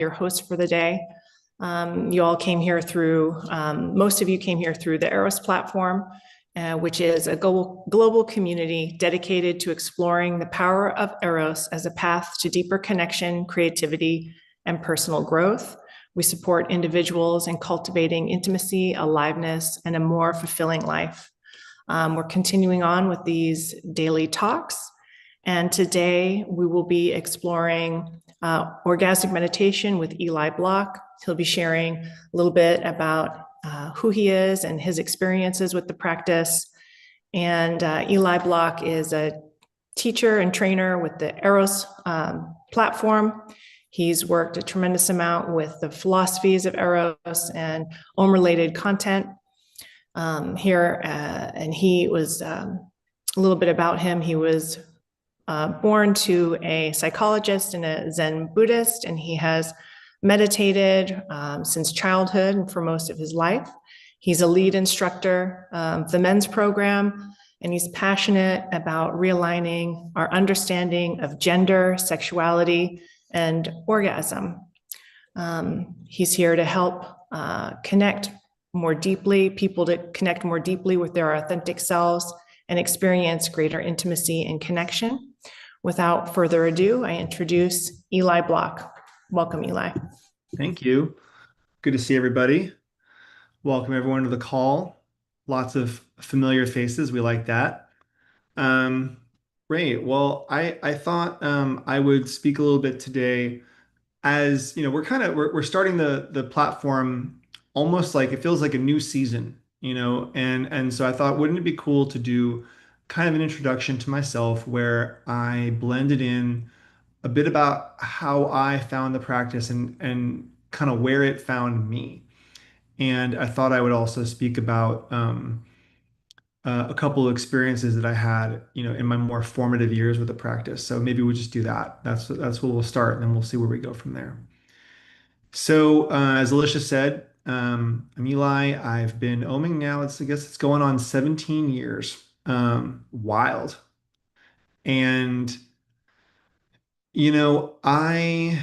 your host for the day. You all came here through, most of you came here through the Eros platform, which is a global community dedicated to exploring the power of Eros as a path to deeper connection, creativity, and personal growth. We support individuals in cultivating intimacy, aliveness, and a more fulfilling life. We're continuing on with these daily talks. And today we will be exploring orgasmic meditation with Eli Block. He'll be sharing a little bit about who he is and his experiences with the practice. And Eli Block is a teacher and trainer with the Eros platform. He's worked a tremendous amount with the philosophies of Eros and OM-related content here. And he was, a little bit about him, he was born to a psychologist and a Zen Buddhist, and he has meditated since childhood and for most of his life. He's a lead instructor of the men's program, and he's passionate about realigning our understanding of gender, sexuality, and orgasm. He's here to help connect more deeply, people to connect more deeply with their authentic selves and experience greater intimacy and connection. Without further ado, I introduce Eli Block. Welcome, Eli. Thank you. Good to see everybody. Welcome everyone to the call. Lots of familiar faces. We like that. Um, Great. Well, I thought I would speak a little bit today. As you know, we're starting the platform almost like it feels like a new season, and so I thought, wouldn't it be cool to do kind of an introduction to myself where I blended in a bit about how I found the practice and kind of where it found me. And I thought I would also speak about a couple of experiences that I had, in my more formative years with the practice. So maybe we'll just do that. That's where we'll start, and then we'll see where we go from there. So, as Alicia said, I'm Eli. I've been OMing now. I guess it's going on 17 years. Wild. And, I,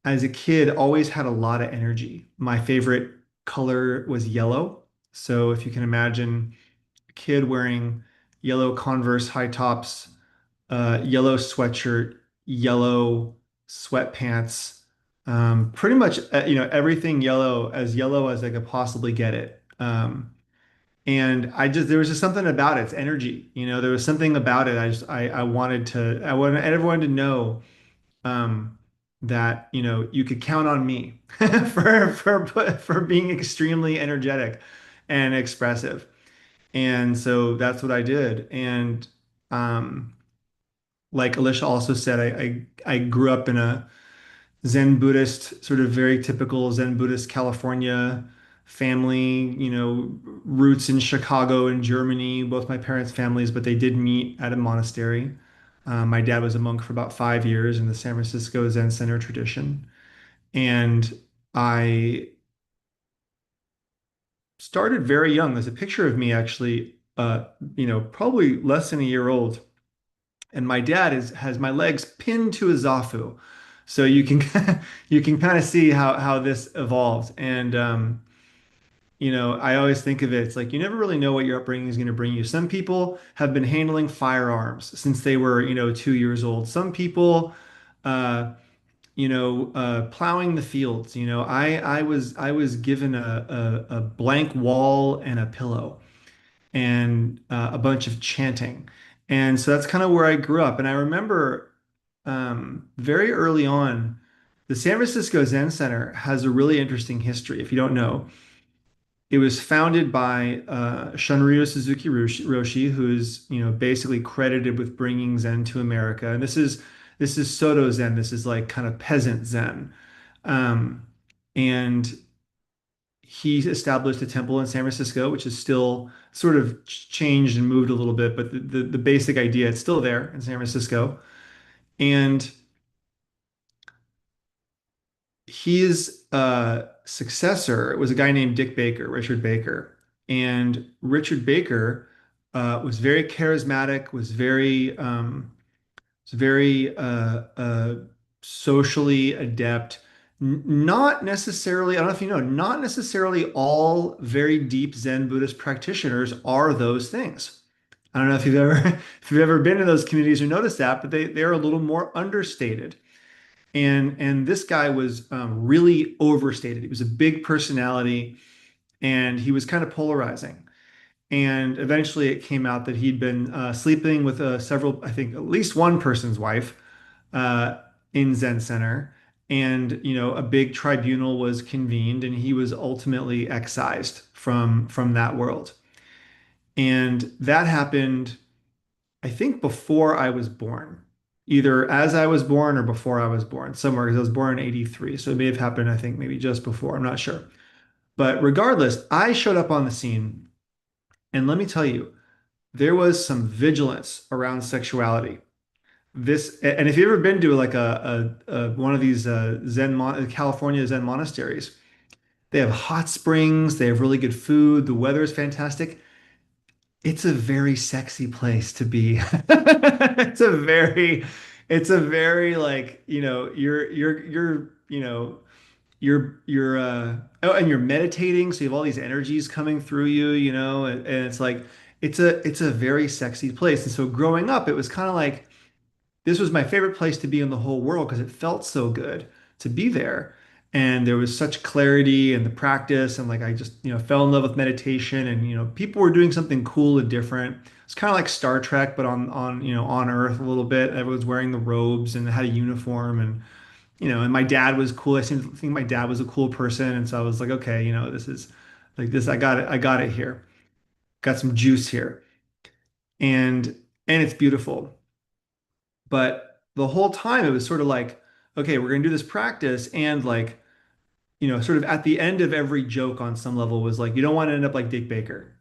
as a kid, always had a lot of energy. My favorite color was yellow. So, if you can imagine a kid wearing yellow Converse high tops, yellow sweatshirt, yellow sweatpants, pretty much everything yellow as I could possibly get it. And there was just something about its energy. There was something about it. I wanted everyone to know that you could count on me for being extremely energetic and expressive. And so that's what I did. And um, like Alicia also said, I grew up in a Zen Buddhist, sort of very typical Zen Buddhist California family, roots in Chicago and Germany, both my parents' families, but they did meet at a monastery. My dad was a monk for about 5 years in the San Francisco Zen Center tradition. And I started very young. There's a picture of me actually, probably less than a year old, and my dad has my legs pinned to a zafu, so you can you can kind of see how this evolved. And I always think of it, it's like you never really know what your upbringing is going to bring you. Some people have been handling firearms since they were 2 years old. Some people uh plowing the fields. I was given a blank wall and a pillow and a bunch of chanting. And so that's kind of where I grew up. And I remember very early on, the San Francisco Zen Center has a really interesting history. If you don't know, it was founded by Shunryu Suzuki Roshi, who is basically credited with bringing Zen to America. And this is Soto Zen. This is like kind of peasant Zen. Um, and he established a temple in San Francisco, which is still sort of changed and moved a little bit, but the basic idea, it's still there in San Francisco. And his successor was a guy named Dick Baker, Richard Baker. And Richard Baker was very charismatic, was very socially adept, Not necessarily, I don't know if you know, not necessarily all very deep Zen Buddhist practitioners are those things. I don't know if you've ever if you've ever been in those communities or noticed that, but they're a little more understated. And this guy was really overstated. He was a big personality, and he was kind of polarizing. And eventually, it came out that he'd been sleeping with several, I think, at least one person's wife uh, in Zen Center. And a big tribunal was convened, and he was ultimately excised from that world. And that happened, I think, before I was born, either as I was born or before I was born, somewhere, because I was born in 83. So it may have happened, I think, maybe just before. I'm not sure. But regardless, I showed up on the scene, and let me tell you, there was some vigilance around sexuality. And if you've ever been to like one of these California Zen monasteries, they have hot springs, they have really good food, the weather is fantastic. It's a very sexy place to be. It's a very, it's a very like, oh, and you're meditating, so you have all these energies coming through you, and it's like it's a very sexy place. And so growing up, it was kind of like this was my favorite place to be in the whole world because it felt so good to be there. And there was such clarity in the practice. And like I just, fell in love with meditation and people were doing something cool and different. It's kind of like Star Trek, but on Earth a little bit. Everyone's wearing the robes and had a uniform and my dad was cool. I seemed to think my dad was a cool person. And so I was like, okay, this is like this, I got it here. Got some juice here. And it's beautiful. But the whole time it was sort of like, okay, we're gonna do this practice, and like, sort of at the end of every joke on some level was like, you don't want to end up like Dick Baker.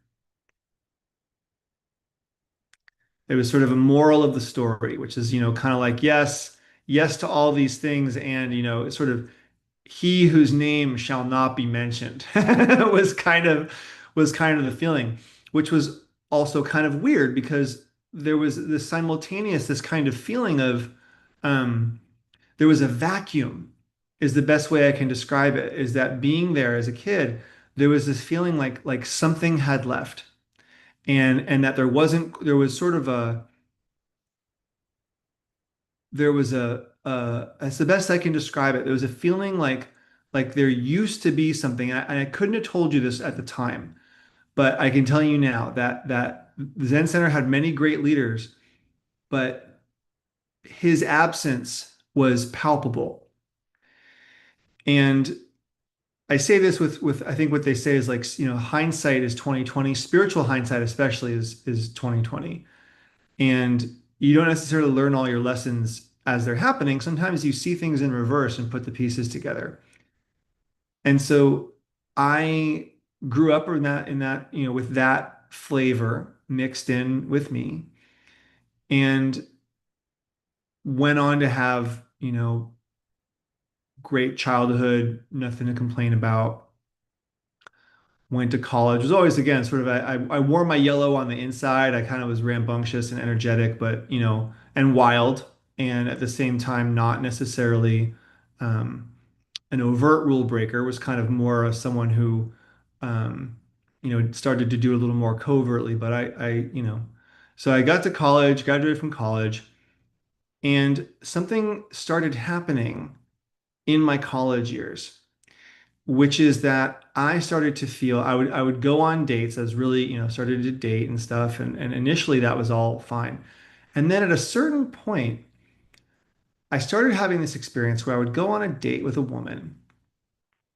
It was sort of a moral of the story, which is, kind of like, yes, yes to all these things, and it's sort of he whose name shall not be mentioned was kind of the feeling, which was also kind of weird because there was this kind of feeling of um there was a vacuum is the best way I can describe it, is that being there as a kid, there was this feeling like something had left, and that there was sort of a there was that's the best I can describe it. There was a feeling like there used to be something, and I couldn't have told you this at the time, but I can tell you now that the Zen Center had many great leaders, but his absence was palpable. And I say this with I think what they say is like, hindsight is 2020. Spiritual hindsight especially is 2020. And you don't necessarily learn all your lessons as they're happening. Sometimes you see things in reverse and put the pieces together. And so I grew up in that, with that flavor mixed in with me, and went on to have, great childhood, nothing to complain about. Went to college. Was always, again, sort of I wore my yellow on the inside. I kind of was rambunctious and energetic, but and wild, and at the same time not necessarily um, an overt rule breaker. Was kind of more of someone who started to do a little more covertly. But so I got to college, graduated from college, and something started happening in my college years, which is that I started to feel I would go on dates. I was really, started to date and stuff. And initially that was all fine. And then at a certain point, I started having this experience where I would go on a date with a woman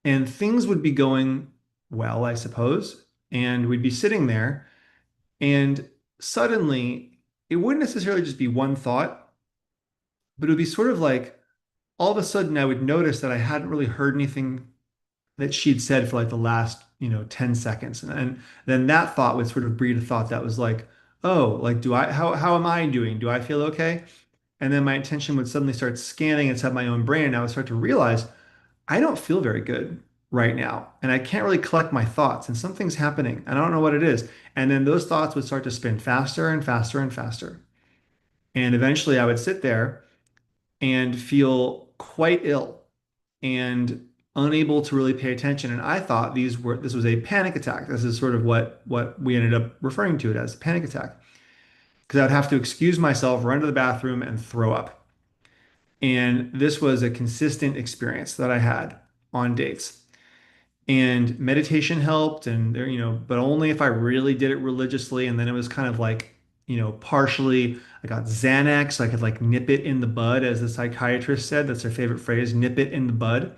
and things would be going well, I suppose. And we'd be sitting there, and suddenly it wouldn't necessarily just be one thought, but it would be sort of like all of a sudden I would notice that I hadn't really heard anything that she'd said for like the last, 10 seconds. And then that thought would sort of breed a thought that was like, oh, like, how am I doing? Do I feel okay? And then my attention would suddenly start scanning inside my own brain. And I would start to realize I don't feel very good right now. And I can't really collect my thoughts, and something's happening. And I don't know what it is. And then those thoughts would start to spin faster and faster and faster. And eventually I would sit there and feel quite ill. and unable to really pay attention. And I thought this was a panic attack. This is sort of what we ended up referring to it as, a panic attack. Because I'd have to excuse myself, run to the bathroom, and throw up. And this was a consistent experience that I had on dates. And meditation helped, and there, but only if I really did it religiously. And then it was kind of like, partially I got Xanax, so I could like nip it in the bud, as the psychiatrist said. That's their favorite phrase, nip it in the bud.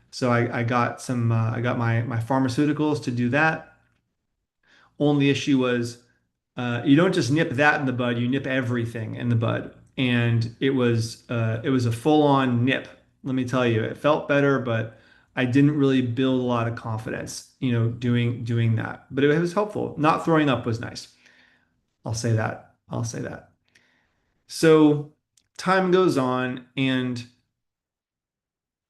So I got I got my pharmaceuticals to do that. Only issue was you don't just nip that in the bud, you nip everything in the bud. And it was a full-on nip. Let me tell you, it felt better, but I didn't really build a lot of confidence, doing that. But it was helpful. Not throwing up was nice. I'll say that. I'll say that. So time goes on, and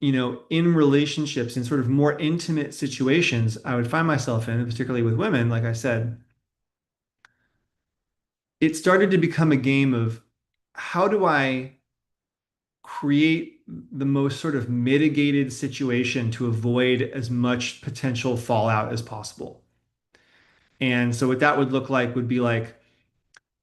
in relationships, in sort of more intimate situations, I would find myself in, particularly with women, like I said, it started to become a game of how do I create the most sort of mitigated situation to avoid as much potential fallout as possible. And so what that would look like would be like,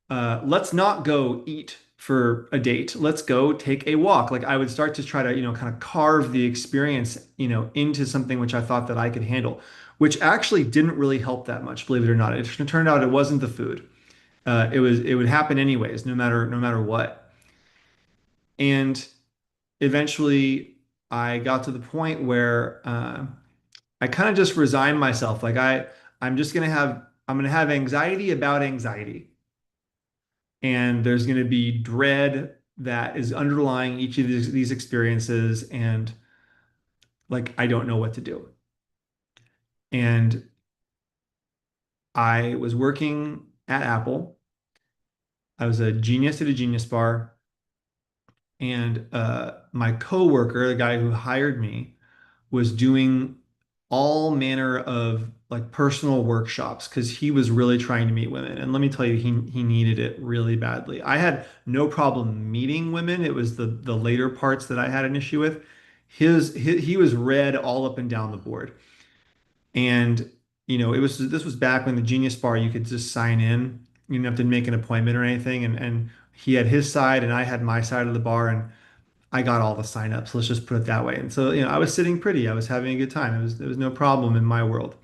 let's not go eat for a date. Let's go take a walk. Like I would start to try to, kind of carve the experience, into something which I thought that I could handle, which actually didn't really help that much, believe it or not. It turned out it wasn't the food. It would happen anyways, no matter what. And eventually I got to the point where I kind of just resigned myself. Like I'm gonna have anxiety about anxiety. And there's gonna be dread that is underlying each of these experiences. And like I don't know what to do. And I was working at Apple. I was a genius at a genius bar. And my coworker, the guy who hired me, was doing all manner of like personal workshops because he was really trying to meet women. And let me tell you, he needed it really badly. I had no problem meeting women. It was the later parts that I had an issue with. He was red all up and down the board. And this was back when the Genius Bar you could just sign in. You didn't have to make an appointment or anything. And he had his side and I had my side of the bar, and I got all the signups. Let's just put it that way. And so, I was sitting pretty. I was having a good time. There was no problem in my world.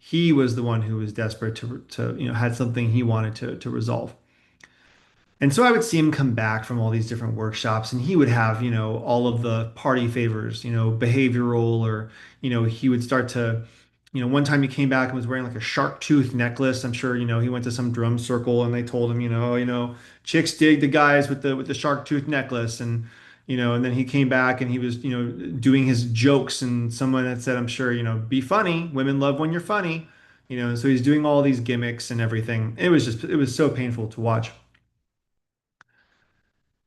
He was the one who was desperate to had something he wanted to resolve. And so I would see him come back from all these different workshops, and he would have, all of the party favors, behavioral, or, he would start to, one time he came back and was wearing like a shark tooth necklace. I'm sure, he went to some drum circle and they told him, chicks dig the guys with the shark tooth necklace. And then he came back and he was, doing his jokes, and someone had said, I'm sure, be funny. Women love when you're funny, so he's doing all these gimmicks and everything. It was so painful to watch.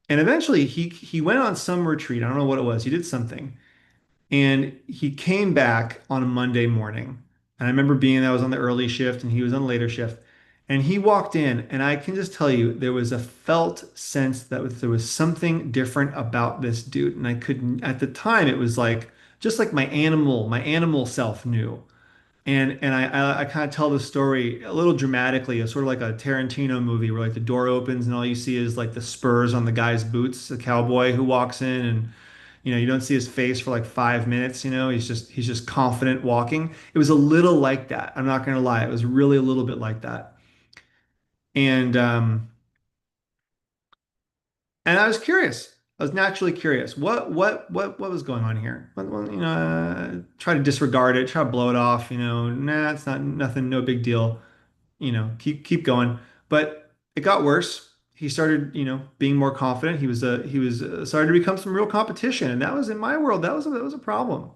And eventually he went on some retreat. I don't know what it was. He did something. And he came back on a Monday morning. And I remember being I was on the early shift and he was on the later shift. And he walked in, and I can just tell you there was a felt sense that there was something different about this dude. And I couldn't, at the time, it was like just like my animal self knew. And I kind of tell the story a little dramatically, a sort of like a Tarantino movie where like the door opens and all you see is like the spurs on the guy's boots, the cowboy who walks in, and you don't see his face for like 5 minutes, he's just confident walking. It was a little like that. I'm not gonna lie, it was really a little bit like that. And and I was curious. I was naturally curious. What was going on here? Try to disregard it, try to blow it off, nah, it's not nothing, no big deal, keep going. But it got worse. He started, being more confident. He was started to become some real competition, and that was in my world. That was a problem.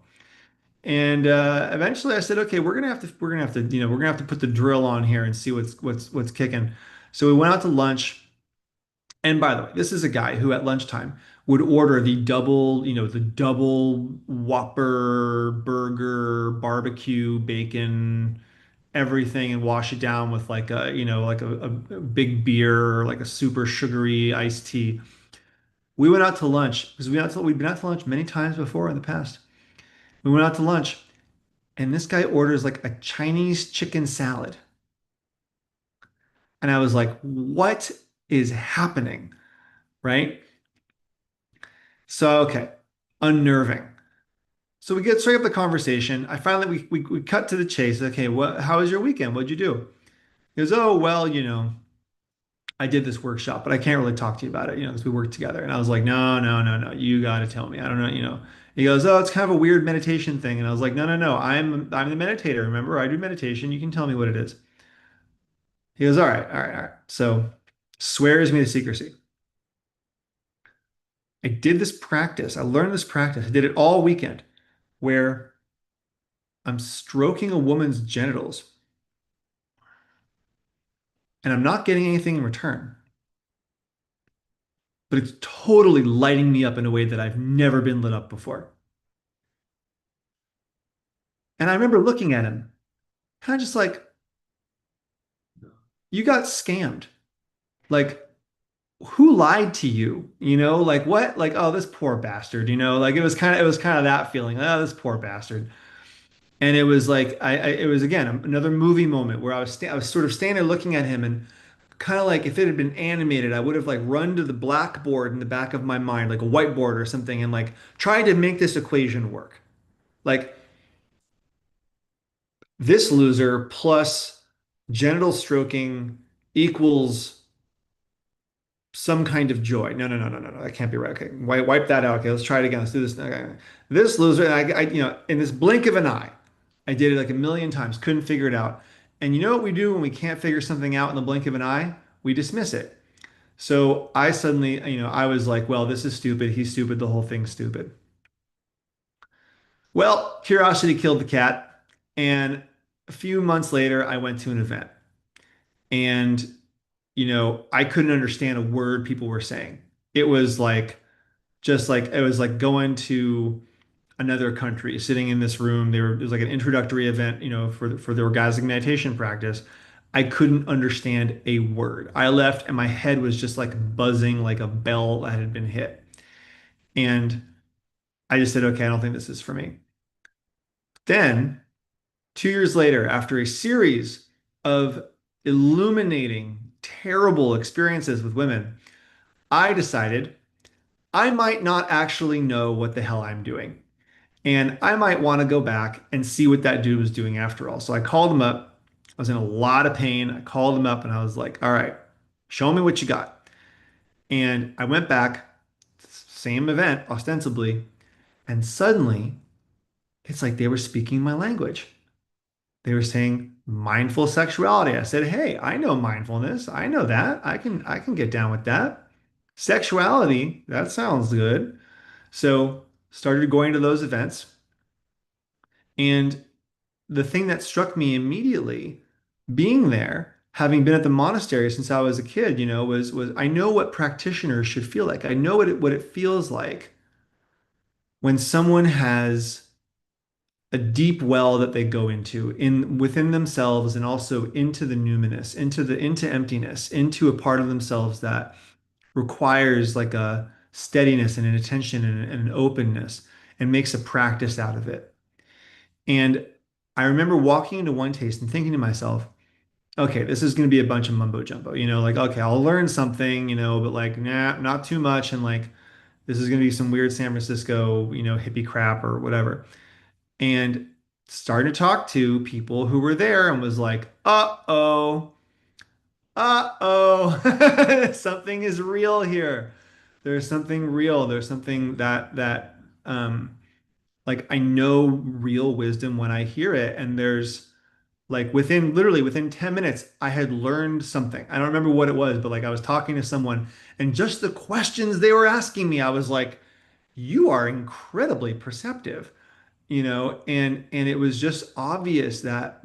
And eventually, I said, okay, we're gonna have to put the drill on here and see what's kicking. So we went out to lunch. And by the way, this is a guy who at lunchtime would order the double Whopper burger, barbecue, bacon, everything, and wash it down with like a big beer or like a super sugary iced tea. We went out to lunch because we'd been out to lunch many times before in the past. We went out to lunch, and this guy orders like a Chinese chicken salad. And I was like, what is happening? Right? So, okay, unnerving. So we get straight up the conversation. I finally we cut to the chase. Okay, how was your weekend? What'd you do? He goes, oh, well, I did this workshop, but I can't really talk to you about it, because we worked together. And I was like, no, no, no, no, you got to tell me. I don't know. He goes, oh, it's kind of a weird meditation thing. And I was like, no, no, no, I'm the meditator. Remember, I do meditation. You can tell me what it is. He goes, all right, all right, all right. So swears me to secrecy. I did this practice. I learned this practice. I did it all weekend where I'm stroking a woman's genitals and I'm not getting anything in return, but it's totally lighting me up in a way that I've never been lit up before. And I remember looking at him, kind of just like, you got scammed. Like, who lied to you? Like what? Like, oh, this poor bastard, like it was kind of that feeling. Oh, this poor bastard. And it was like it was again another movie moment where I was sort of standing there looking at him and kind of like if it had been animated, I would have like run to the blackboard in the back of my mind, like a whiteboard or something, and like tried to make this equation work. Like this loser plus genital stroking equals some kind of joy. No, no, no, no, no, no. That can't be right. Okay, wipe that out. Okay, let's try it again. Let's do this. Okay. This loser, and in this blink of an eye, I did it like a million times, couldn't figure it out. And you know what we do when we can't figure something out in the blink of an eye? We dismiss it. So I suddenly, I was like, well, this is stupid. He's stupid. The whole thing's stupid. Well, curiosity killed the cat. And a few months later, I went to an event and, I couldn't understand a word people were saying. It was like, just like, it was like going to another country, sitting in this room. It was like an introductory event, for the orgasmic meditation practice. I couldn't understand a word. I left and my head was just like buzzing like a bell that had been hit. And I just said, okay, I don't think this is for me. Then, 2 years later, after a series of illuminating, terrible experiences with women, I decided I might not actually know what the hell I'm doing. And I might want to go back and see what that dude was doing after all. So I called him up. I was in a lot of pain. I called him up and I was like, all right, show me what you got. And I went back, same event, ostensibly, and suddenly it's like they were speaking my language. They were saying mindful sexuality. I said, hey, I know mindfulness. I know that. I can get down with that. Sexuality, that sounds good. So started going to those events. And the thing that struck me immediately being there, having been at the monastery since I was a kid, was I know what practitioners should feel like. I know what it feels like when someone has a deep well that they go into in within themselves and also into the numinous, into emptiness, into a part of themselves that requires like a steadiness and an attention and an openness and makes a practice out of it. And I remember walking into one taste and thinking to myself, okay, this is going to be a bunch of mumbo jumbo, like, okay, I'll learn something, but like, nah, not too much. And like, this is going to be some weird San Francisco, hippie crap or whatever. And started to talk to people who were there and was like, uh-oh, uh-oh, something is real here. There's something real. There's something that like I know real wisdom when I hear it. And there's like literally within 10 minutes, I had learned something. I don't remember what it was, but like I was talking to someone and just the questions they were asking me, I was like, you are incredibly perceptive, and it was just obvious that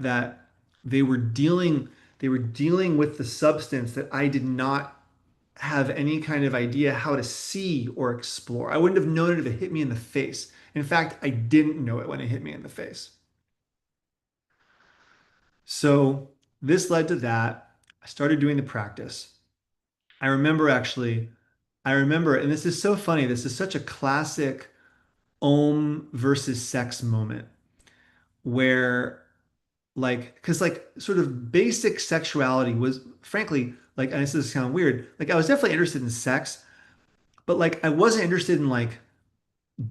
they were dealing they were dealing with the substance that I did not have any kind of idea how to see or explore. I wouldn't have known it if it hit me in the face. In fact, I didn't know it when it hit me in the face. So this led to that. I started doing the practice. I remember, and this is so funny, this is such a classic Om versus sex moment where like because like sort of basic sexuality was frankly like, and this is kind of weird, like I was definitely interested in sex, but like I wasn't interested in like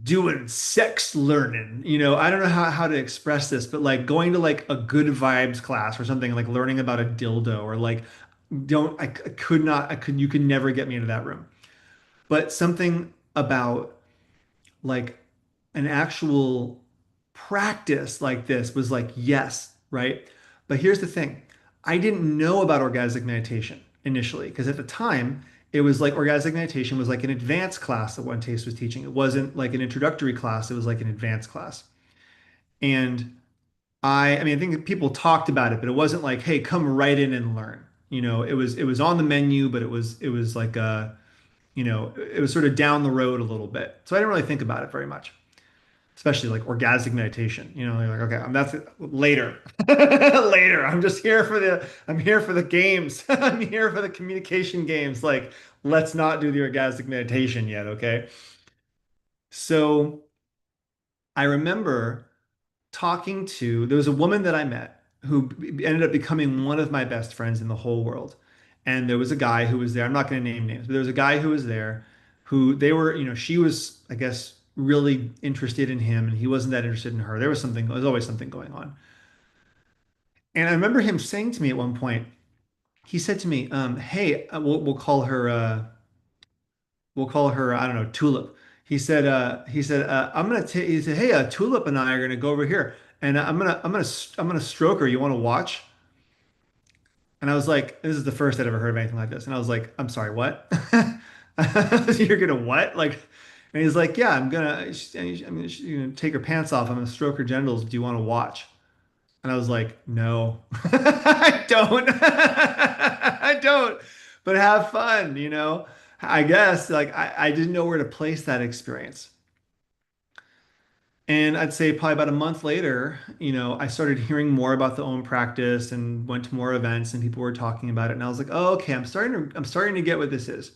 doing sex learning. I don't know how to express this, but like going to like a good vibes class or something, like learning about a dildo or like don't I could not I could you could never get me into that room. But something about like an actual practice like this was like, yes, right? But here's the thing. I didn't know about orgasmic meditation initially because at the time it was like orgasmic meditation was like an advanced class that One Taste was teaching. It wasn't like an introductory class, it was like an advanced class. And I mean, I think people talked about it, but it wasn't like, hey, come right in and learn. It was on the menu, but it was like it was sort of down the road a little bit. So I didn't really think about it very much, especially like orgasmic meditation. You're like, okay, that's later, later. I'm here for the games. I'm here for the communication games. Like, let's not do the orgasmic meditation yet, okay? So I remember there was a woman that I met who ended up becoming one of my best friends in the whole world. And there was a guy who was there. I'm not going to name names, but there was a guy who was there who they were, she was, I guess, really interested in him and he wasn't that interested in her. There was always something going on. And I remember him saying to me at one point, he said to me, hey, we'll call her, I don't know, Tulip. He said, hey, Tulip and I are gonna go over here, and I'm gonna stroke her. You want to watch? And I was like, this is the first I'd ever heard of anything like this. And I was like, I'm sorry, what? You're gonna what? Like, and he's like, yeah, I'm gonna take her pants off. I'm gonna stroke her genitals. Do you want to watch? And I was like, no, I don't. I don't. But have fun. I guess like I didn't know where to place that experience. And I'd say probably about a month later, I started hearing more about the OM practice and went to more events and people were talking about it. And I was like, oh, okay, I'm starting to get what this is.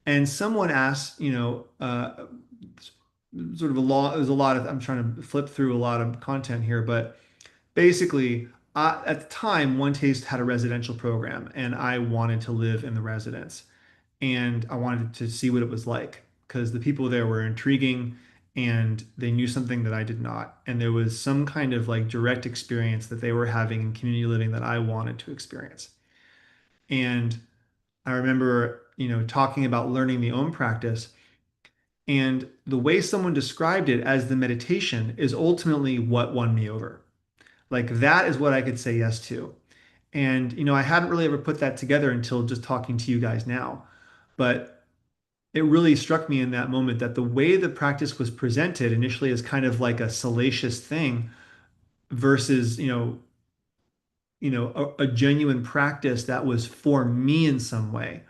And someone asked, sort of a lot, there's a lot of, I'm trying to flip through a lot of content here, but basically, at the time, One Taste had a residential program, and I wanted to live in the residence, and I wanted to see what it was like because the people there were intriguing, and they knew something that I did not, and there was some kind of like direct experience that they were having in community living that I wanted to experience. And I remember, talking about learning the OM practice, and the way someone described it as the meditation is ultimately what won me over. Like that is what I could say yes to. And, I hadn't really ever put that together until just talking to you guys now. But it really struck me in that moment that the way the practice was presented initially as kind of like a salacious thing versus, a genuine practice that was for me in some way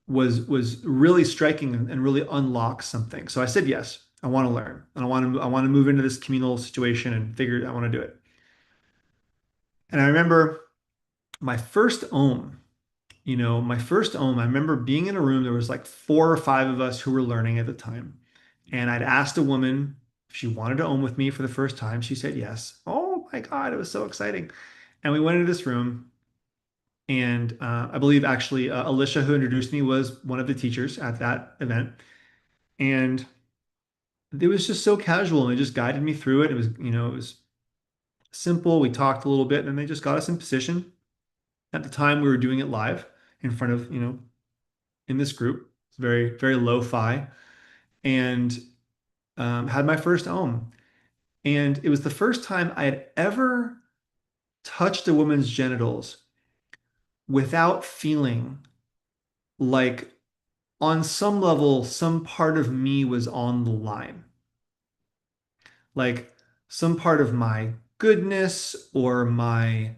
was really striking and really unlocked something. So I said yes. I want to learn and I want to move into this communal situation and figure I want to do it. And I remember my first OM. My first OM, I remember being in a room, there was like 4 or 5 of us who were learning at the time. And I'd asked a woman if she wanted to OM with me for the first time. She said yes. Oh my God, it was so exciting. And we went into this room, and I believe actually Alicia, who introduced me, was one of the teachers at that event. And it was just so casual, and they just guided me through it. It was simple. We talked a little bit, and then they just got us in position. At the time, we were doing it live in front of, in this group. It's very, very lo-fi, and had my first OM. And it was the first time I had ever touched a woman's genitals without feeling like, on some level, some part of me was on the line. Like some part of my goodness or my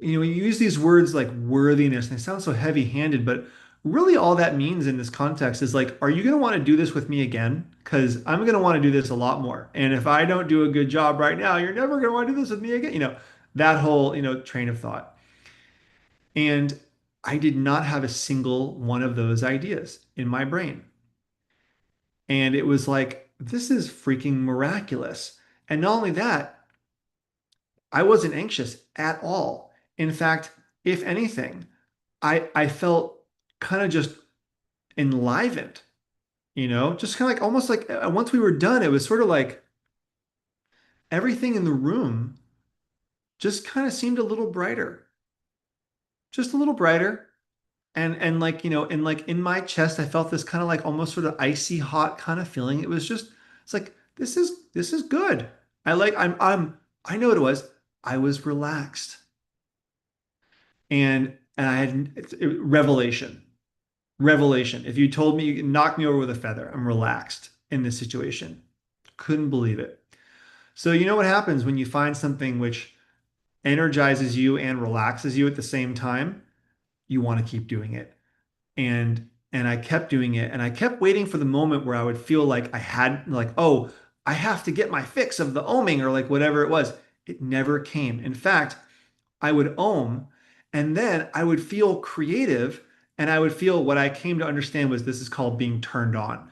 you use these words like worthiness, and they sound so heavy-handed, but really all that means in this context is like, are you going to want to do this with me again? Because I'm going to want to do this a lot more. And if I don't do a good job right now, you're never going to want to do this with me again. That whole, train of thought. And I did not have a single one of those ideas in my brain. And it was like this is freaking miraculous. And not only that, I wasn't anxious at all. In fact, if anything, I felt kind of just enlivened, just kind of like almost like once we were done, it was sort of like everything in the room just kind of seemed a little brighter, just a little brighter. And like, and like in my chest, I felt this kind of like almost sort of icy hot kind of feeling. It's like, this is good. I know what it was. I was relaxed. And I had revelation, revelation. If you told me you could knock me over with a feather, I'm relaxed in this situation. Couldn't believe it. So you know what happens when you find something which energizes you and relaxes you at the same time? You want to keep doing it. And I kept doing it and I kept waiting for the moment where I would feel like I had like, oh, I have to get my fix of the oming or like whatever it was. It never came. In fact, I would ohm and then I would feel creative and I would feel what I came to understand was this is called being turned on.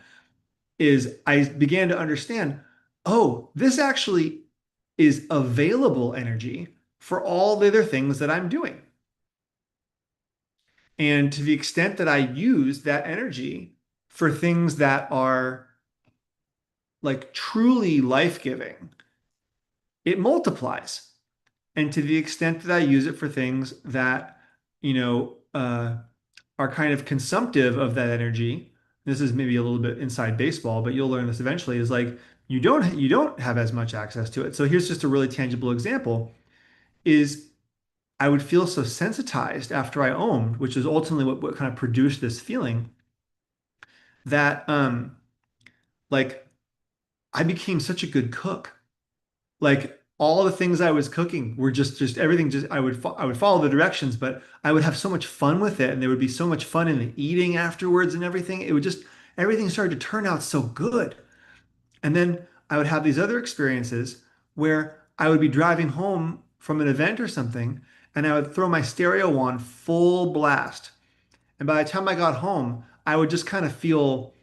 Is I began to understand, oh, this actually is available energy for all the other things that I'm doing. And to the extent that I use that energy for things that are like truly life-giving, it multiplies. And to the extent that I use it for things that, you know, uh, are kind of consumptive of that energy, this is maybe a little bit inside baseball, but you'll learn this eventually, is like you don't have as much access to it. So here's just a really tangible example is I would feel so sensitized after I owned, which is ultimately what kind of produced this feeling that like I became such a good cook. Like all the things I was cooking were just everything just I would follow the directions, but I would have so much fun with it and there would be so much fun in the eating afterwards and everything. It would just everything started to turn out so good. And then I would have these other experiences where I would be driving home from an event or something and I would throw my stereo on full blast. And by the time I got home, I would just kind of feel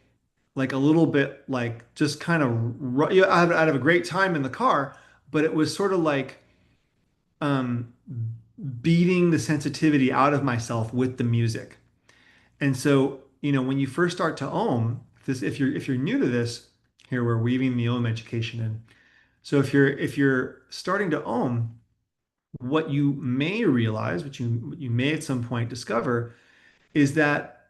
like a little bit like just kind of I'd have a great time in the car, but it was sort of like um, beating the sensitivity out of myself with the music. And so, when you first start to ohm, this if you're new to this, here we're weaving the ohm education in. So if you're starting to ohm, what you may realize, what you may at some point discover, is that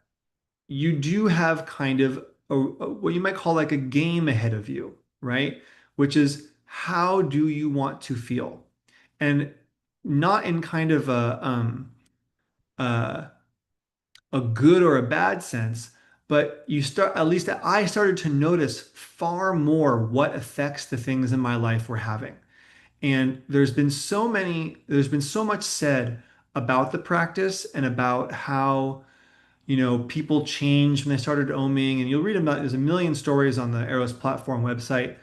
you do have kind of what you might call like a game ahead of you, right? Which is how do you want to feel? And not in kind of uh, a good or a bad sense, but at least I started to notice far more what effects the things in my life were having. And there's been so much said about the practice and about how people change when they started oming, and you'll read about there's a million stories on the Eros platform website.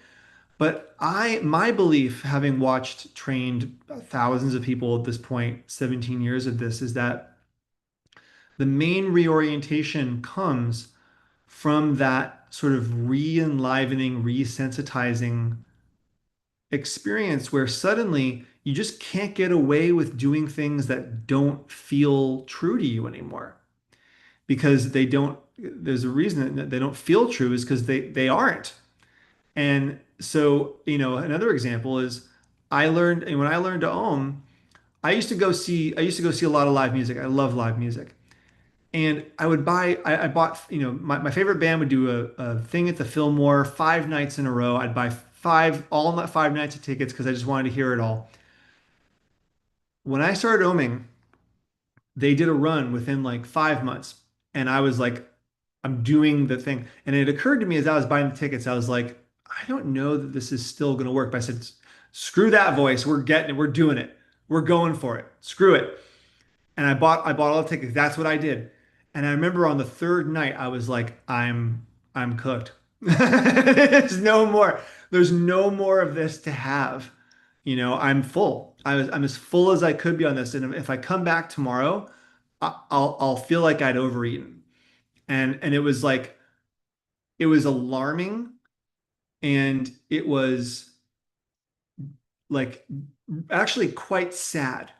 But my belief, having watched, trained thousands of people at this point, 17 years of this, is that the main reorientation comes from that sort of re-enlivening, resensitizing experience where suddenly you just can't get away with doing things that don't feel true to you anymore because there's a reason that they don't feel true is because they aren't. And so, another example is when I learned to ohm, I used to go see a lot of live music. I love live music. And I bought, my favorite band would do a thing at the Fillmore 5 nights in a row. I'd buy all 5 nights of tickets because I just wanted to hear it all. When I started oming, they did a run within like 5 months. And I was like, I'm doing the thing. And it occurred to me as I was buying the tickets, I was like, I don't know that this is still going to work. But I said, screw that voice. We're getting it. We're doing it. We're going for it. Screw it. And I bought all the tickets. That's what I did. And I remember on the third night, I was like, I'm cooked. There's no more of this to have. I'm full. I'm as full as I could be on this. And if I come back tomorrow, I'll feel like I'd overeaten. And it was like, it was alarming And it was like actually quite sad.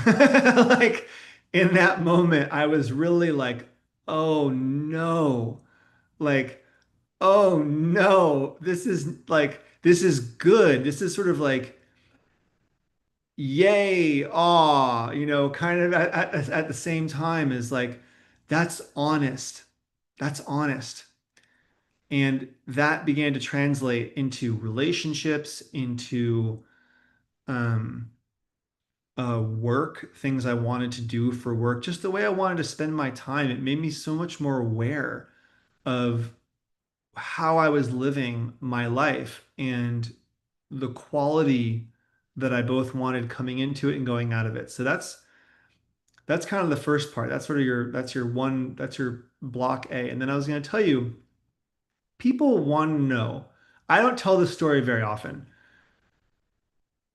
Like in that moment, I was really like, oh no, like, oh no, this is good. This is sort of like, yay, awe, kind of at the same time is like, that's honest. That's honest. And that began to translate into relationships, into um, work, things I wanted to do for work, just the way I wanted to spend my time. It made me so much more aware of how I was living my life and the quality that I both wanted coming into it and going out of it. So that's kind of the first part. That's sort of that's your block A. And then I was going to tell you, people want to know. I don't tell this story very often,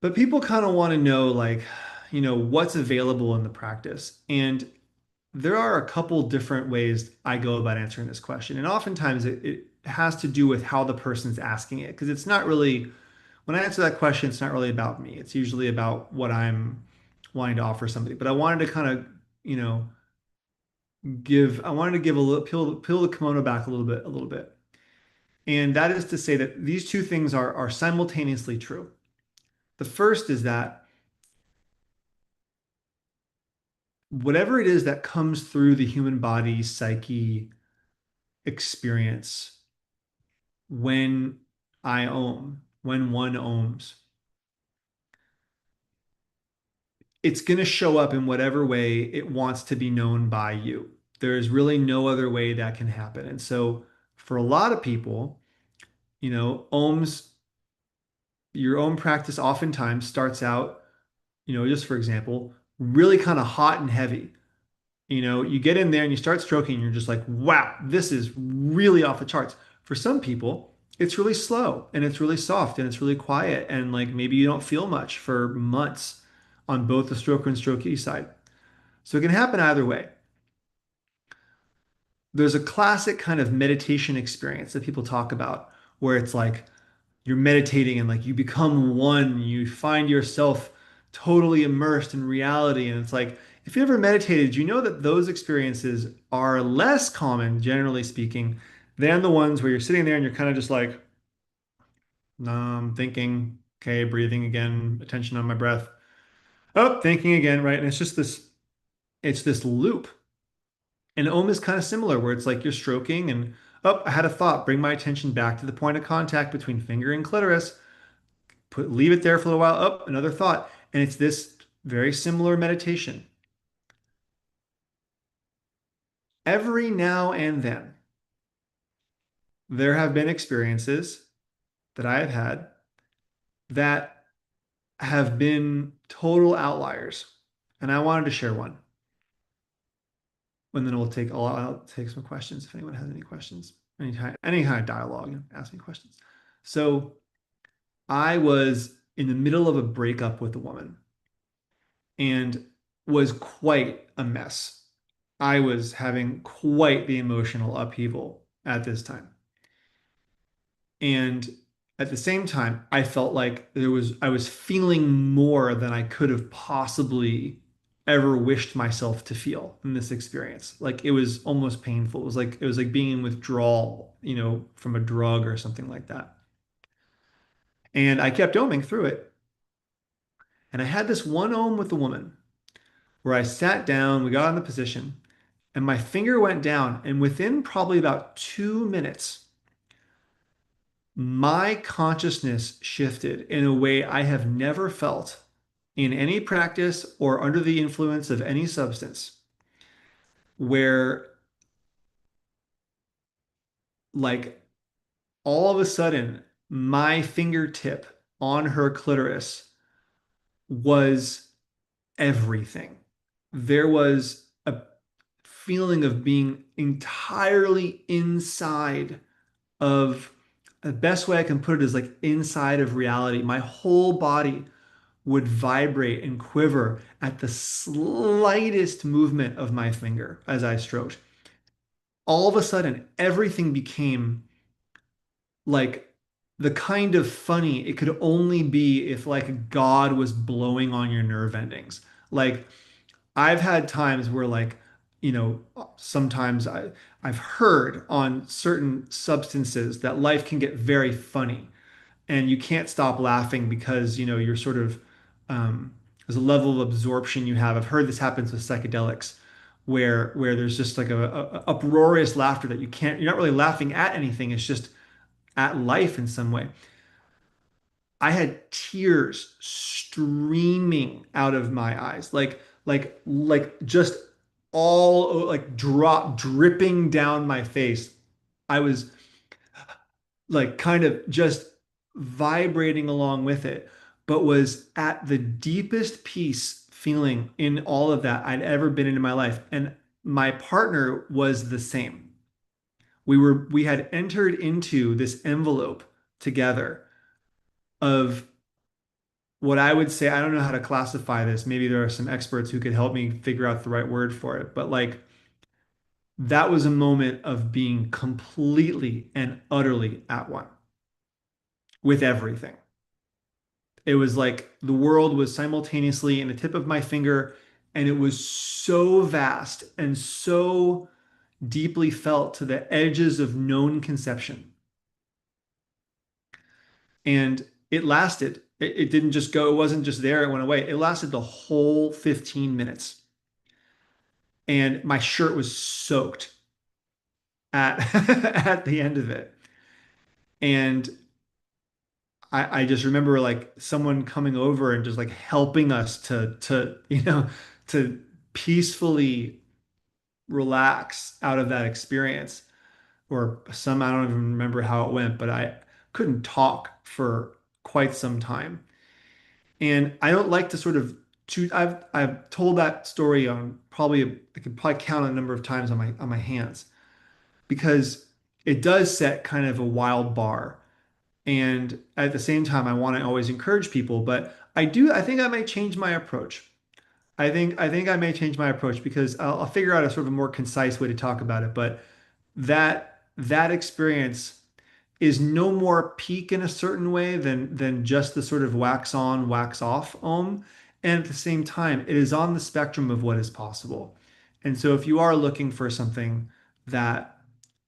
but people kind of want to know, like, what's available in the practice. And there are a couple different ways I go about answering this question. And oftentimes it has to do with how the person's asking it. Because it's not really, when I answer that question, it's not really about me. It's usually about what I'm wanting to offer somebody. But I wanted to kind of, you know, I wanted to give a little, peel the kimono back a little bit. And that is to say that these two things are simultaneously true. The first is that whatever it is that comes through the human body, psyche, experience, when I ohm, when one ohms, it's going to show up in whatever way it wants to be known by you. There's really no other way that can happen. And so for a lot of people, ohms, your own practice oftentimes starts out, just for example, really kind of hot and heavy. You get in there and you start stroking, and you're just like, wow, this is really off the charts. For some people, it's really slow and it's really soft and it's really quiet. And like maybe you don't feel much for months on both the stroker and strokee side. So it can happen either way. There's a classic kind of meditation experience that people talk about where it's like you're meditating and like you become one, you find yourself totally immersed in reality. And it's like, if you ever meditated, you know that those experiences are less common, generally speaking, than the ones where you're sitting there and you're kind of just like, thinking, okay, breathing again, attention on my breath. Oh, thinking again, right? And it's this loop. And Om is kind of similar, where it's like you're stroking and, oh, I had a thought, bring my attention back to the point of contact between finger and clitoris, leave it there for a little while, oh, another thought. And it's this very similar meditation. Every now and then, there have been experiences that I have had that have been total outliers. And I wanted to share one. And then I'll take some questions if anyone has any questions, any kind of dialogue, ask me questions. So I was in the middle of a breakup with a woman and was quite a mess. I was having quite the emotional upheaval at this time. And at the same time, I felt like I was feeling more than I could have possibly ever wished myself to feel in this experience. Like it was almost painful. It was like being in withdrawal, from a drug or something like that. And I kept oming through it. And I had this one ohm with the woman where I sat down, we got in the position, and my finger went down. And within probably about 2 minutes, my consciousness shifted in a way I have never felt in any practice or under the influence of any substance, where like all of a sudden my fingertip on her clitoris was everything. There was a feeling of being entirely inside of, the best way I can put it is like inside of reality. My whole body would vibrate and quiver at the slightest movement of my finger as I stroked. All of a sudden, everything became like the kind of funny it could only be if like God was blowing on your nerve endings. Like I've had times where like, sometimes I've heard on certain substances that life can get very funny and you can't stop laughing because, you're sort of there's a level of absorption you have. I've heard this happens with psychedelics where there's just like a uproarious laughter that you're not really laughing at anything. It's just at life in some way. I had tears streaming out of my eyes, like just all like dripping down my face. I was like kind of just vibrating along with it, but was at the deepest peace feeling in all of that I'd ever been in my life. And my partner was the same. We had entered into this envelope together of what I would say, I don't know how to classify this. Maybe there are some experts who could help me figure out the right word for it. But like that was a moment of being completely and utterly at one with everything. It was like the world was simultaneously in the tip of my finger, and it was so vast and so deeply felt to the edges of known conception. And it lasted. It didn't just go, it wasn't just there, it went away. It lasted the whole 15 minutes. And my shirt was soaked at at the end of it. And I just remember like someone coming over and just like helping us to peacefully relax out of that experience. Or some, I don't even remember how it went, but I couldn't talk for quite some time. And I don't like to sort of choose. I've told that story on probably I could probably count a number of times on my hands because it does set kind of a wild bar. And at the same time, I want to always encourage people, but I think I may change my approach. I think I may change my approach because I'll figure out a sort of a more concise way to talk about it. But that experience is no more peak in a certain way than just the sort of wax on, wax off Om. And at the same time, it is on the spectrum of what is possible. And so if you are looking for something that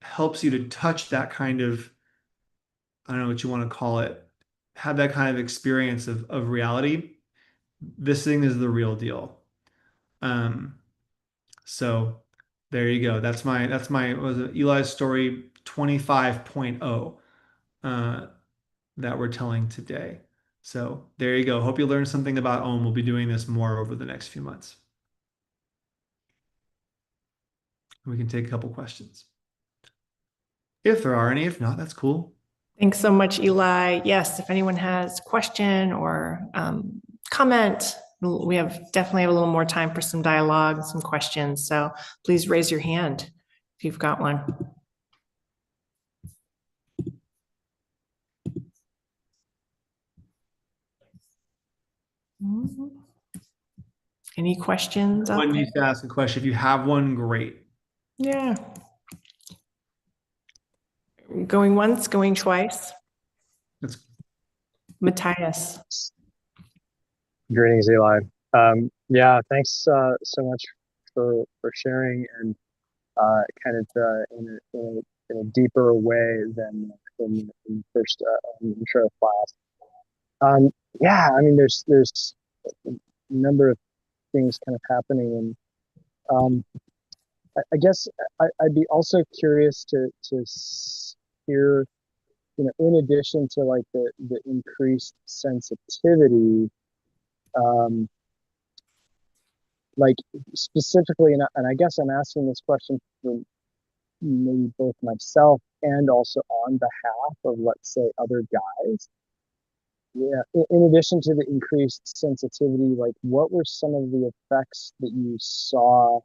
helps you to touch that kind of, I don't know what you want to call it, have that kind of experience of reality, this thing is the real deal. Um, so there you go. That's my what was it, Eli's story 25.0. That we're telling today. So there you go. Hope you learned something about Om. We'll be doing this more over the next few months. We can take a couple questions. If there are any, if not, that's cool. Thanks so much, Eli. Yes, if anyone has question or comment, we definitely have a little more time for some dialogue and some questions. So please raise your hand if you've got one. Any questions out One there? needs to ask a question. If you have one, great. Yeah. Going once, going twice. That's Matthias. Greetings, Eli. Yeah, thanks so much for sharing and kind of in a deeper way than in the first intro class. Yeah, I mean, there's a number of things kind of happening, and I guess I'd be also curious to hear, in addition to like the increased sensitivity. Um, like specifically, and I guess I'm asking this question for maybe both myself and also on behalf of, let's say, other guys. Yeah, in addition to the increased sensitivity, like what were some of the effects that you saw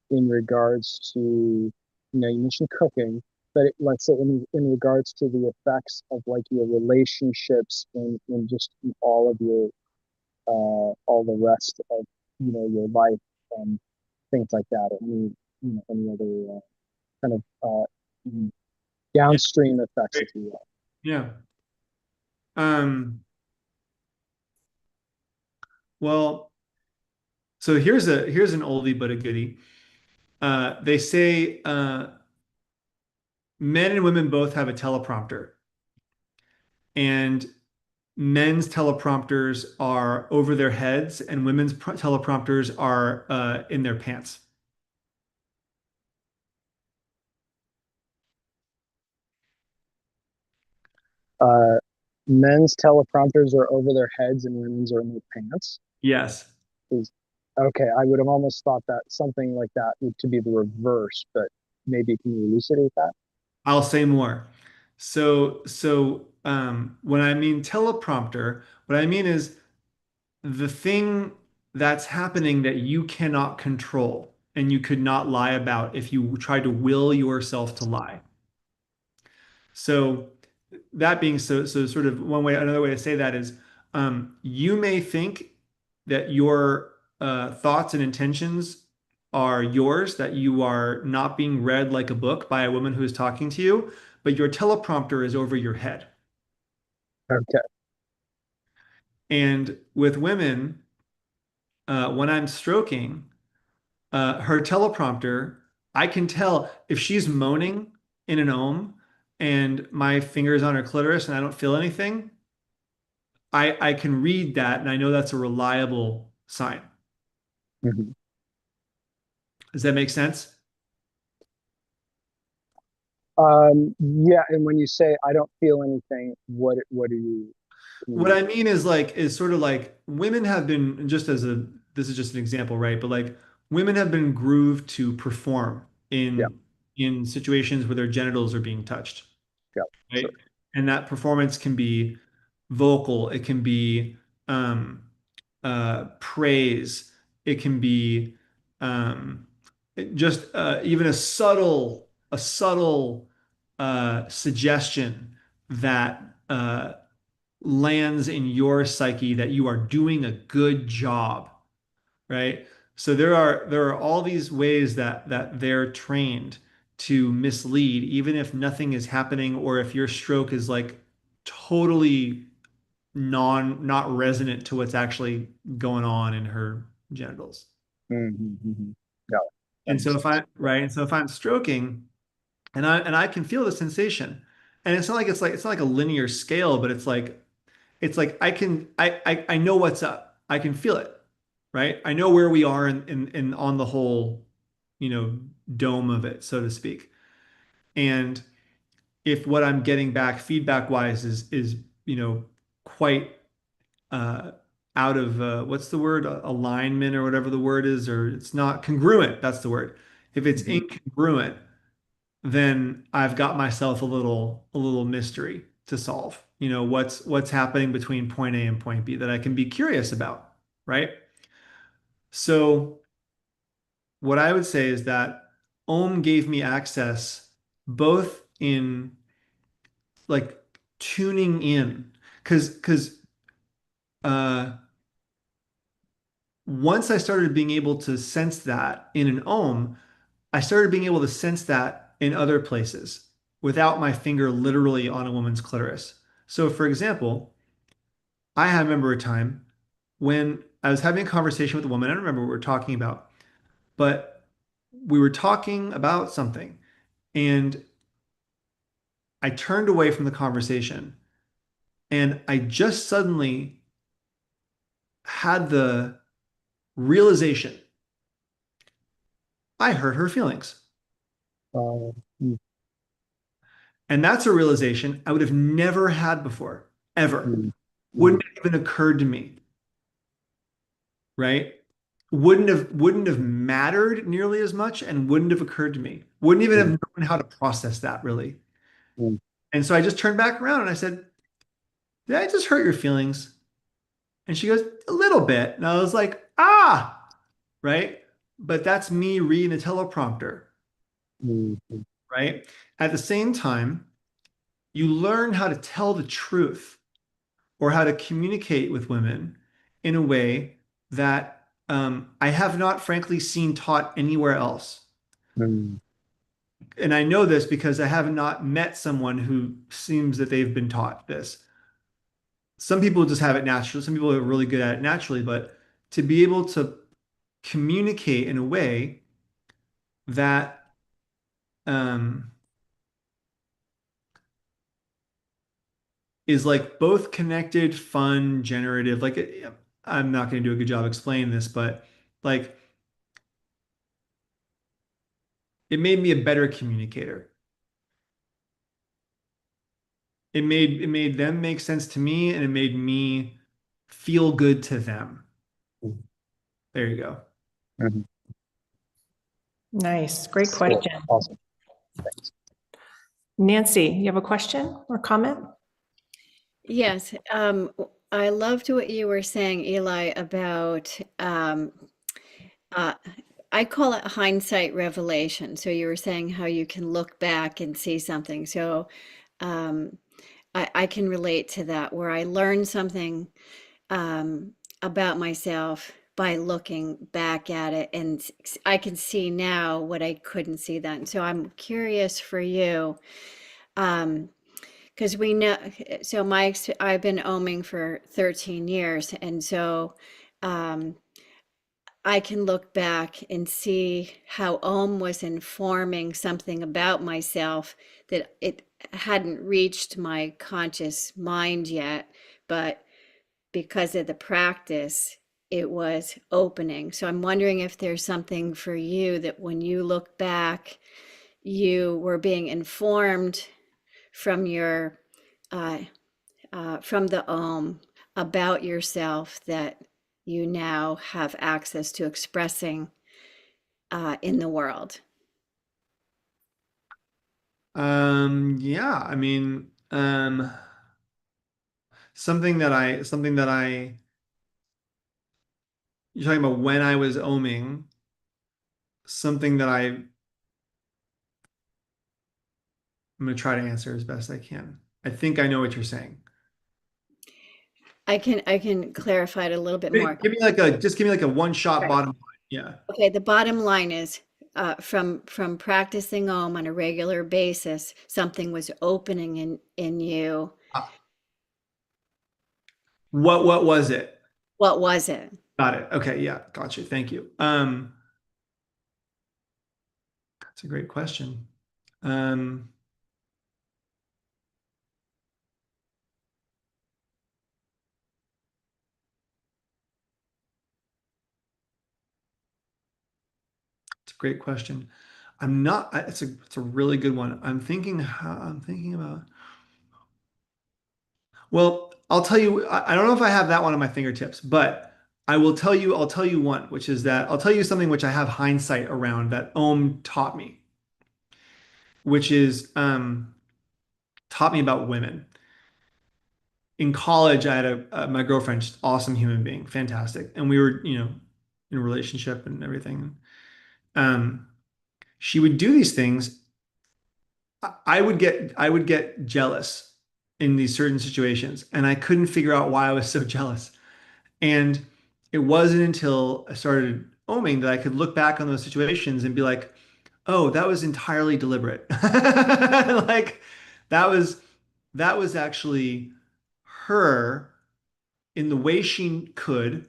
in regards to, you mentioned cooking, but let's say in regards to the effects of like your relationships in just in all the rest of your life and things like that, or any other kind of yeah, downstream effects, great. if you will. Yeah. Um, well, so here's an oldie but a goodie. They say men and women both have a teleprompter, and men's teleprompters are over their heads, and women's teleprompters are in their pants. Uh, Men's teleprompters are over their heads and women's are in their pants. Yes, Is okay. I would have almost thought that something like that would to be the reverse, but maybe can you elucidate that? I'll say more. When I mean teleprompter, what I mean is the thing that's happening that you cannot control and you could not lie about if you tried to will yourself to lie. So that being so sort of another way to say that is you may think that your thoughts and intentions are yours, that you are not being read like a book by a woman who is talking to you, but your teleprompter is over your head. Okay. And with women, when I'm stroking, her teleprompter, I can tell if she's moaning in an ohm and my finger is on her clitoris and I don't feel anything, I can read that and I know that's a reliable sign. Mhm. Does that make sense? Yeah, and when you say I don't feel anything, what do you? Can What you I mean is sort of like women have been just as a this is just an example, right? But like women have been grooved to perform yeah, in situations where their genitals are being touched, yeah, sure. right? And that performance can be vocal, it can be um, praise, it can be just even a subtle suggestion that lands in your psyche that you are doing a good job, right? So there are all these ways that they're trained to mislead, even if nothing is happening or if your stroke is like totally not resonant to what's actually going on in her genitals. Mm-hmm. Got it. That And so makes if I sense. Yeah. right, and so if I'm stroking and I can feel the sensation, and it's not like a linear scale, but it's like I know what's up. I can feel it, right? I know where we are in on the whole, you know, dome of it, so to speak. And if what I'm getting back feedback wise is quite uh out of what's the word? Alignment or whatever the word is, or it's not congruent, that's the word. If it's Mhm. incongruent, then I've got myself a little mystery to solve. What's happening between point A and point B that I can be curious about, right? So what I would say is that OM gave me access both in like tuning in because uh once I started being able to sense that in an OM, I started being able to sense that in other places without my finger literally on a woman's clitoris. So, for example, I remember a time when I was having a conversation with a woman. I don't remember what we were talking about, but we were talking about something, and I turned away from the conversation, and I just suddenly had the realization I hurt her feelings. Uh, mm, And that's a realization I would have never had before, ever. mm, mm, Wouldn't have even occurred to me, right? Wouldn't have mattered nearly as much and wouldn't have occurred to me. Wouldn't even have mm, known how to process that really. mm, And so I just turned back around and I said, "Did I just hurt your feelings?" And she goes, "A little bit." And I was like, "Ah," right? But that's me reading a teleprompter, mm, mm, right? At the same time, you learn how to tell the truth or how to communicate with women in a way that I have not, frankly, seen taught anywhere else. mm, And I know this because I have not met someone who seems that they've been taught this. some people just have it naturally. Some people are really good at it naturally, but to be able to communicate in a way that um, is like both connected, fun, generative. I'm not going to do a good job explaining this, but like it made me a better communicator. It made them make sense to me, and it made me feel good to them. There you go. Mhm. Nice. Great Cool. question. Awesome. Thanks. Nancy, you have a question or comment? Yes, I loved what you were saying, Eli, about uh, I call it hindsight revelation. So you were saying how you can look back and see something. So um, I can relate to that, where I learned something um, about myself by looking back at it, and I can see now what I couldn't see then. So I'm curious for you. Because we know, so I've been OMing for 13 years, and so um, I can look back and see how OM was informing something about myself that it hadn't reached my conscious mind yet, but because of the practice, it was opening. So I'm wondering if there's something for you that when you look back, you were being informed from your uh, from the OM about yourself that you now have access to expressing in the world. Yeah, I mean, something that I you're talking about when I was oming, something that I'm gonna try to answer as best I can. I think I know what you're saying. I can clarify it a little bit more. Give me like a one shot Right. bottom line. Yeah. Okay, the bottom line is from practicing OM on a regular basis, something was opening in you. Uh, what was it? What was it? Got it. Okay, yeah, got you. Thank you. That's a great question. Um, it's a great question. I'm not, it's a really good one. I'm thinking about, well, I'll tell you, I don't know if I have that one on my fingertips, but I'll tell you one, which is that I'll tell you something which I have hindsight around that Om taught me, which is taught me about women. In college, I had my girlfriend, just awesome human being, fantastic. And we were, in a relationship and everything. Um, she would do these things. I would get jealous in these certain situations, and I couldn't figure out why I was so jealous. And it wasn't until I started oming that I could look back on those situations and be like, oh, that was entirely deliberate. Like that was that was actually her in the way she could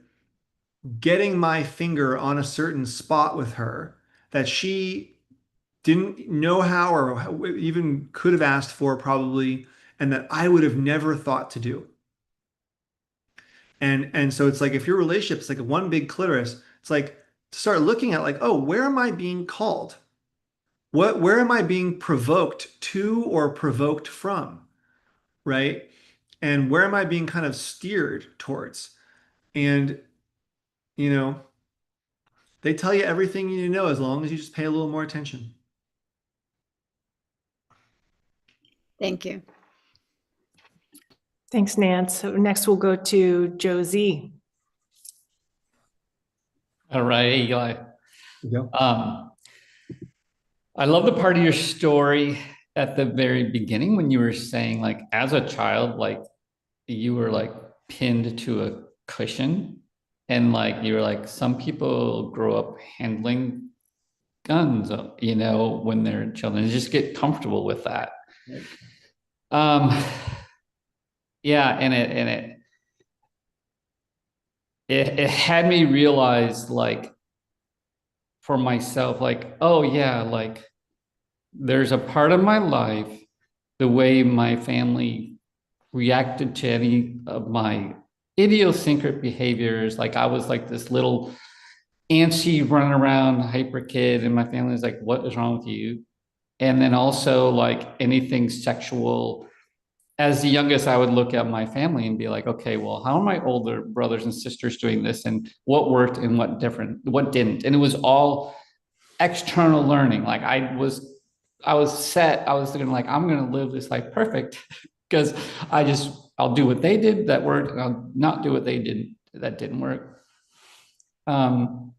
getting my finger on a certain spot with her that she didn't know how or even could have asked for probably, and that I would have never thought to do. And so it's like if your relationship is like a one big clitoris, it's like to start looking at like, oh, where am I being called? Where am I being provoked to or provoked from? Right? And where am I being kind of steered towards? And you know, they tell you everything you need to know as long as you just pay a little more attention. Thank you. Thanks, Nance. So next we'll go to Josie. All right, Eli. You go. I love the part of your story at the very beginning when you were saying, like, as a child, like you were like pinned to a cushion, and like you were like, some people grow up handling guns, when they're children, and just get comfortable with that. Yeah, and it had me realize, like, for myself, like, oh yeah, like there's a part of my life, the way my family reacted to any of my idiosyncratic behaviors. Like I was like this little antsy running around hyper kid, and my family was like, what is wrong with you? And then also like anything sexual. As the youngest, I would look at my family and be like, okay, well, how are my older brothers and sisters doing this, and what worked and what didn't? And it was all external learning. Like I was set. I was thinking like, I'm going to live this life perfect because I'll do what they did that worked, and I'll not do what they did that didn't work. And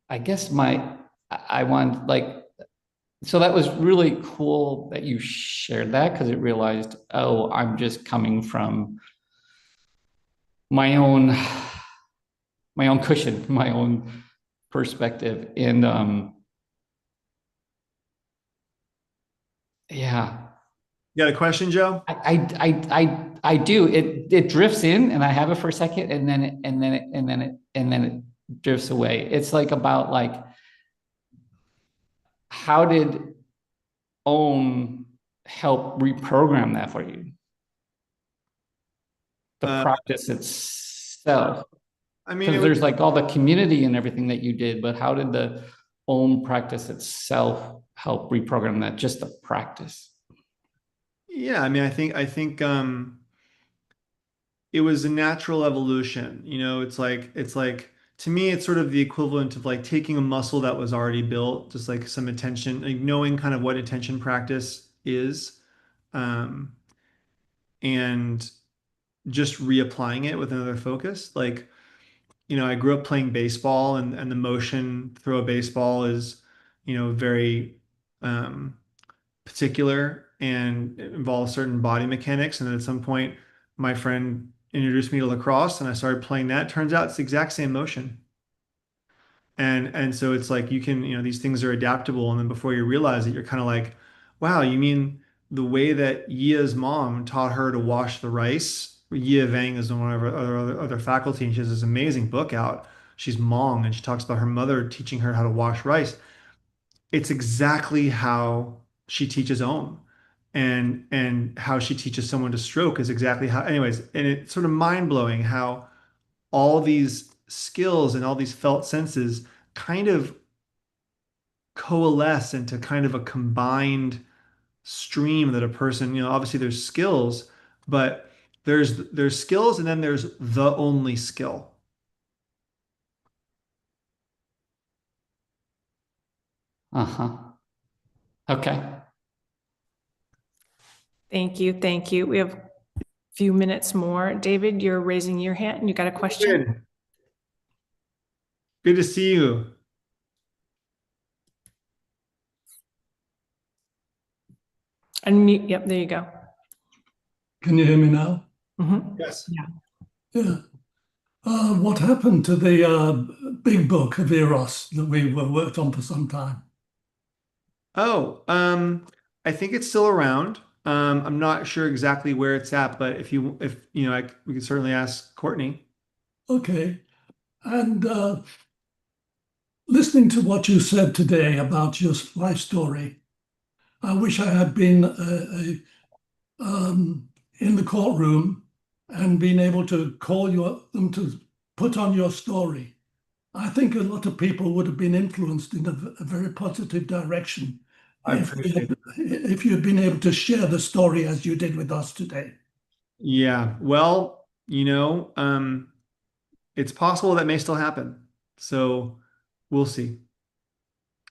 I guess I want like, so that was really cool that you shared that, because it realized, oh, I'm just coming from my own cushion, my own perspective. And yeah. You got a question, Joe? I do. It drifts in, and I have it for a second, and then it drifts away. It's like about like, how did OM help reprogram that for you? The practice itself. I mean, Because there's like all the community and everything that you did, but how did the OM practice itself help reprogram that? Just the practice. yeah, I mean, I think it was a natural evolution. It's like to me, it's sort of the equivalent of like taking a muscle that was already built, just like some attention, like knowing kind of what attention practice is, um, and just reapplying it with another focus. Like, I grew up playing baseball, and the motion throw a baseball is, very um, particular, and it involves certain body mechanics. And then at some point, my friend introduced me to lacrosse, and I started playing that. Turns out it's the exact same motion. And so it's like you can, these things are adaptable. And then before you realize it, you're kind of like, wow, you mean the way that Yia's mom taught her to wash the rice? Yia Vang is one of our other faculty, and she has this amazing book out. She's Hmong, and she talks about her mother teaching her how to wash rice. It's exactly how she teaches OM, and how she teaches someone to stroke is exactly how, anyways. And it's sort of mind-blowing how all these skills and all these felt senses kind of coalesce into kind of a combined stream that a person, obviously there's skills, but there's skills, and then there's the only skill. Uh-huh. Okay. Thank you. Thank you. We have a few minutes more. David, you're raising your hand and you got a question? Good to see you. Unmute. Yep, there you go. Can you hear me now? Mhm. Yes. Yeah. Yeah. What happened to the big book of Eros that we worked on for some time? Oh, I think it's still around. I'm not sure exactly where it's at, but if we could certainly ask Courtney. Okay. And listening to what you said today about your life story, I wish I had been in the courtroom and been able to call them to put on your story. I think a lot of people would have been influenced in a very positive direction if you had been able to share the story as you did with us today. Yeah, well, it's possible that may still happen. So we'll see.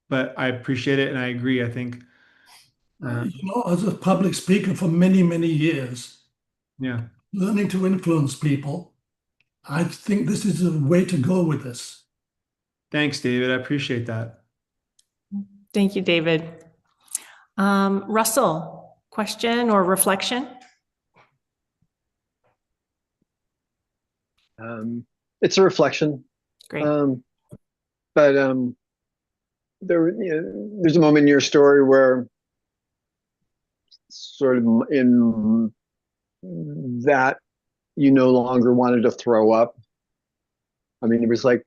But I appreciate it, and I agree. I think, As a public speaker for many, many years, yeah. learning to influence people, I think this is a way to go with this. Thanks, David. I appreciate that. Thank you, David. Russell, question or reflection? It's a reflection. Great. But there's a moment in your story where sort of in that you no longer wanted to throw up. I mean, it was like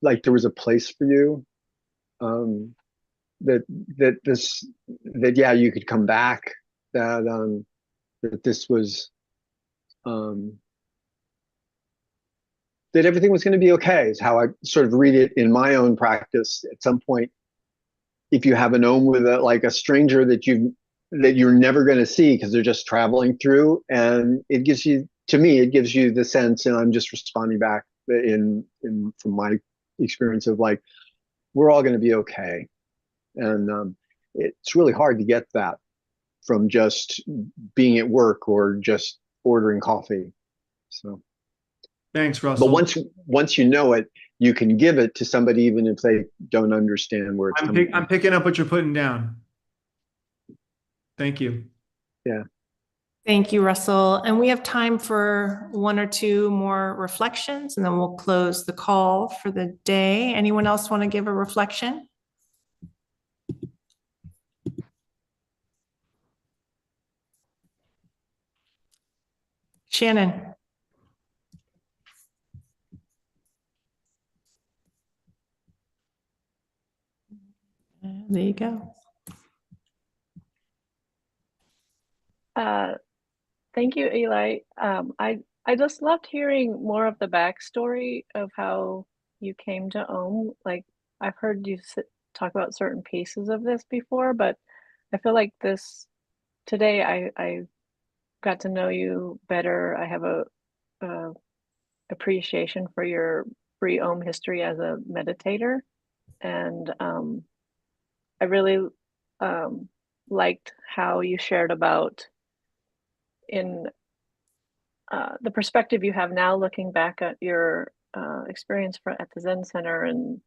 there was a place for you. That yeah, you could come back. That this was that everything was going to be okay. Is how I sort of read it in my own practice. At some point, if you have an OM with a stranger that you're never going to see because they're just traveling through, and it gives you, to me, it gives you the sense, and I'm just responding back from my experience of like, we're all going to be okay. And it's really hard to get that from just being at work or just ordering coffee. So Thanks, Russell. But once you know it, you can give it to somebody even if they don't understand where it's coming from. I'm picking up what you're putting down. Thank you. Yeah. Thank you, Russell. And we have time for one or two more reflections, and then we'll close the call for the day. Anyone else want to give a reflection? Shannon. There you go. Thank you, Eli. I just loved hearing more of the backstory of how you came to OM. Like, I've heard you talk about certain pieces of this before, but I feel like today I got to know you better. I have a appreciation for your pre-OM history as a meditator, and I really liked how you shared about in the perspective you have now, looking back at your experience at the Zen Center and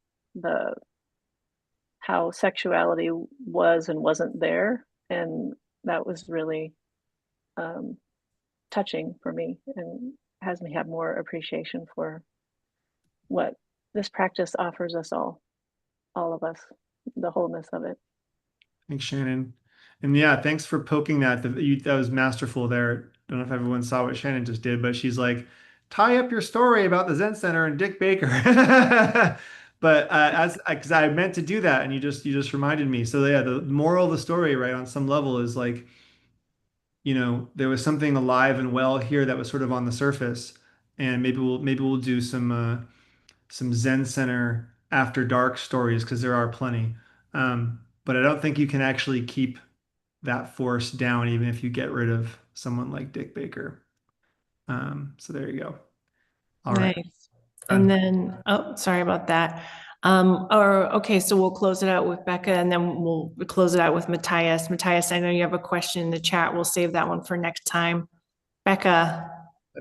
how sexuality was and wasn't there, and that was really touching for me, and has me have more appreciation for what this practice offers us all of us, the wholeness of it. Thanks, Shannon. And yeah, thanks for poking that. That was masterful there. Don't know if everyone saw what Shannon just did, but she's like, tie up your story about the Zen Center and Dick Baker. But because I meant to do that, and you just reminded me. So yeah, the moral of the story, right, on some level is like, there was something alive and well here that was sort of on the surface, and maybe we'll do some Zen Center after dark stories, because there are plenty. But I don't think you can actually keep that force down, even if you get rid of someone like Dick Baker. So there you go. All right. Nice. And then, oh, sorry about that. Okay, so we'll close it out with Becca, and then we'll close it out with Matthias. Matthias, I know you have a question in the chat. We'll save that one for next time. Becca.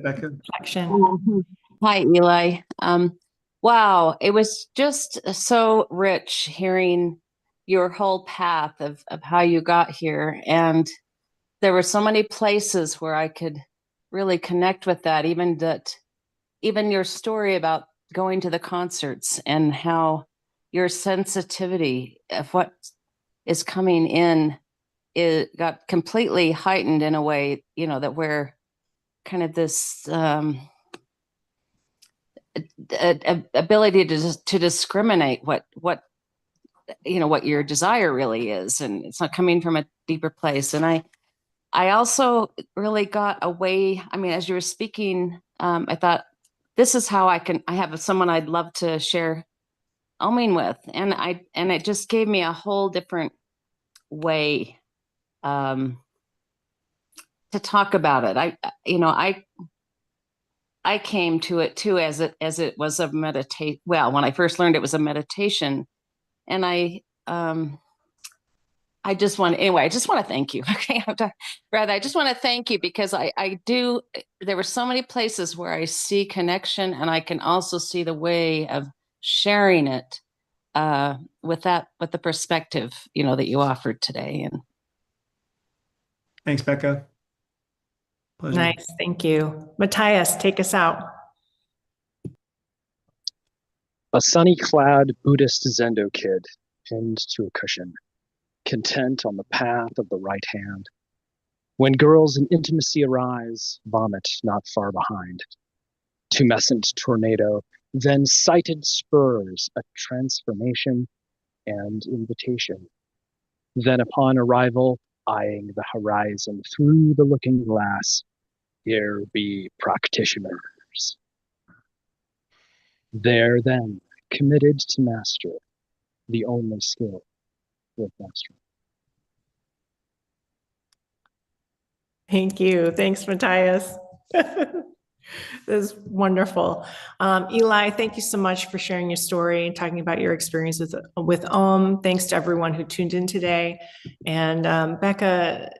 Becca. Reflection. Hi, Eli. Wow, it was just so rich hearing your whole path of how you got here. And there were so many places where I could really connect with that, even your story about going to the concerts and how your sensitivity of what is coming in, it got completely heightened in a way, that we're kind of this ability to discriminate what your desire really is, and it's not coming from a deeper place. And I also really got away. I mean, as you were speaking, I thought, this is how I have someone I'd love to share OMing with, and it just gave me a whole different way to talk about it. I came to it too as it was a meditate. Well, when I first learned it was a meditation, and I just want to thank you. Okay, I just want to thank you, because I do. There were so many places where I see connection, and I can also see the way of sharing it with the perspective that you offered today. And Thanks, Becca. Pleasure. Nice, thank you. Matthias, take us out. A sunny-clad Buddhist Zendo kid pinned to a cushion. content on the path of the right hand. When girls in intimacy arise, vomit not far behind. Tumescent tornado, then sighted spurs, a transformation and invitation. Then upon arrival, eyeing the horizon through the looking glass, here be practitioners. There then, committed to master, the only skill with mastery. Thank you. Thanks, Matthias. This is wonderful. Eli, thank you so much for sharing your story and talking about your experiences with Thanks to everyone who tuned in today. And Becca,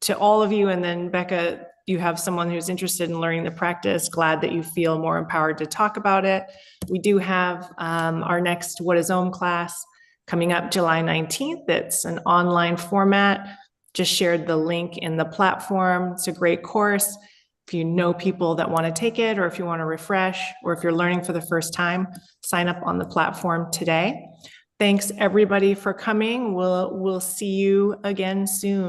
to all of you, and then Becca, you have someone who's interested in learning the practice. Glad that you feel more empowered to talk about it. We do have our next What is Om class coming up July 19th. It's an online format. Just shared the link in the platform. It's a great course. If you know people that want to take it, or if you want to refresh, or if you're learning for the first time, sign up on the platform today. Thanks everybody for coming. We'll see you again soon.